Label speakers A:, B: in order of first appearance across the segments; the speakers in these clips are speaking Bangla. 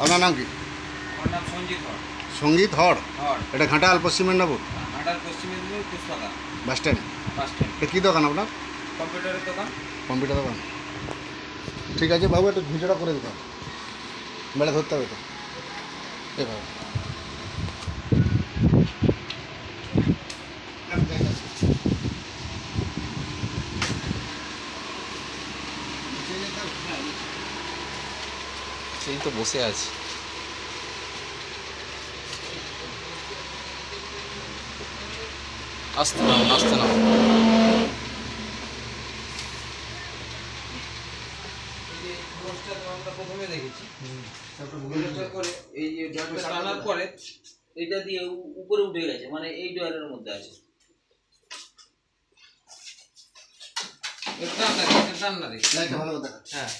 A: আপনার নাম কি?
B: আমার নাম সঞ্জিত হর।
A: সঙ্গীত হর।
B: হর
A: এটা ঘাটাল পশ্চিম মেদিনীপুর
B: ঘাটাল পশ্চিম মেদিনীপুর পুষ্পাকা
A: বাস স্ট্যান্ড।
B: Bus stand.
A: এটা কী দোকান আপনার?
B: কম্পিউটারের দোকান।
A: কম্পিউটার দোকান। ঠিক আছে বাবু, একটু ভিডিওটা করে দিতে হবে, বেলা ধরতে হবে তো এভাবে।
C: সেই তো বসে আছি। আসতে নাও, আসতে নাও।
B: আমরা প্রথমে দেখেছি, করে এই যে ডয়ারটা টানার পরে এইটা দিয়ে উপরে উঠে গেছে, মানে এই ডয়ারের মধ্যে আছে। টান না দেখি।
A: ভালো কথা।
B: হ্যাঁ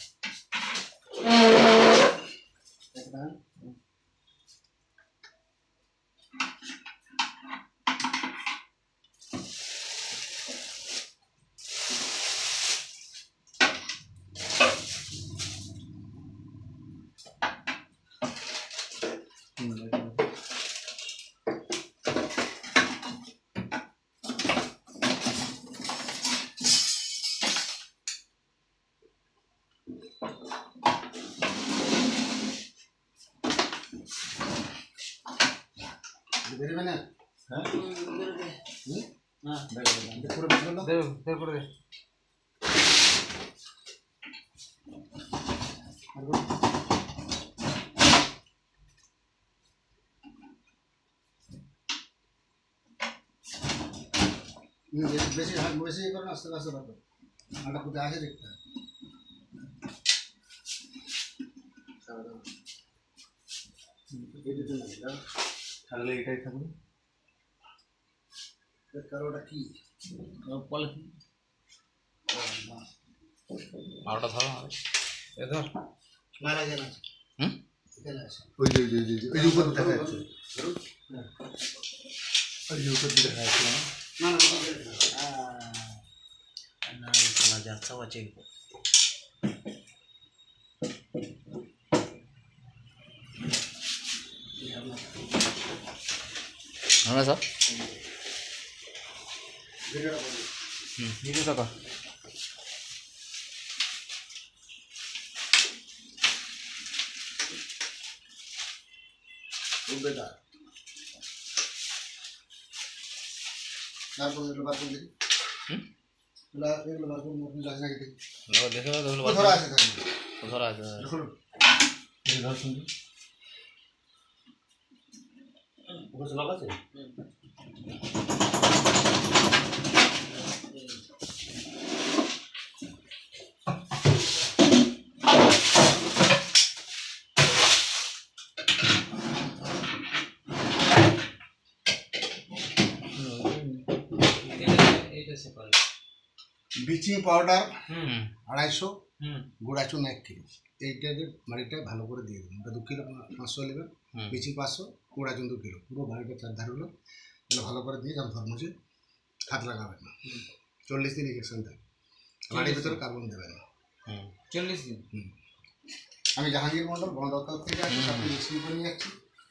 A: বেরোবে না? হ্যাঁ করে
B: দে।
A: বেশি বেশি করে আস্তে আস্তে রাখো, আটা কোথায় আছে দেখতে হবে।
C: তাহলে এটাই থাকবে।
A: কারোটা কি
B: পলিথিন
C: আরোটা ধরো। এ ধর।
A: মারা যায় না।
C: হুম,
A: এখানে আছে ওই যে ওই যে উপর দেখা যাচ্ছে। ওই যে উপর দেখা যাচ্ছে না
B: না चला जाता बचे
C: আমরা সব ভিডিওটা কর।
A: বেটা তারপর এগুলো বার করে দেখি। এগুলো বার করে নতুন লাগে নাকি দেখি।
C: দেখে
A: ধরা আছে থাকবে,
C: ধরা আছে।
A: ধরুন এই ধর শুনছি ওকে লক আছে। ব্লিচিং পাউডার 250, গুঁড়া চুন 1 কিলো। এইটা বাড়িটা ভালো করে দিয়ে দেবেন। ওটা 2 কিলো 500 নেবেন, ব্লিচিং 500, গুঁড়া চুন 2 কিলো। পুরো বাড়িটা 4 ধারগুলো এটা ভালো করে দিয়ে যখন ধর্মুছে হাত লাগাবেন না। 40 দিন ইনজেকশন দেন, বাড়ির ভিতরে কার্বন দেবেন না।
B: 40 দিন।
A: আমি জাহাঙ্গীর মন্ডল বনদপ্তর থেকে আসছি, আপনি মিক্সিং করে নিয়ে যাচ্ছি।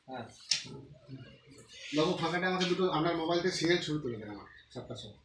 B: হ্যাঁ
A: বাবু ফাঁকাটা আমাকে দুটো আপনার মোবাইল থেকে সিরিয়াল ছবি তুলে দেন আমার 7টা সময়।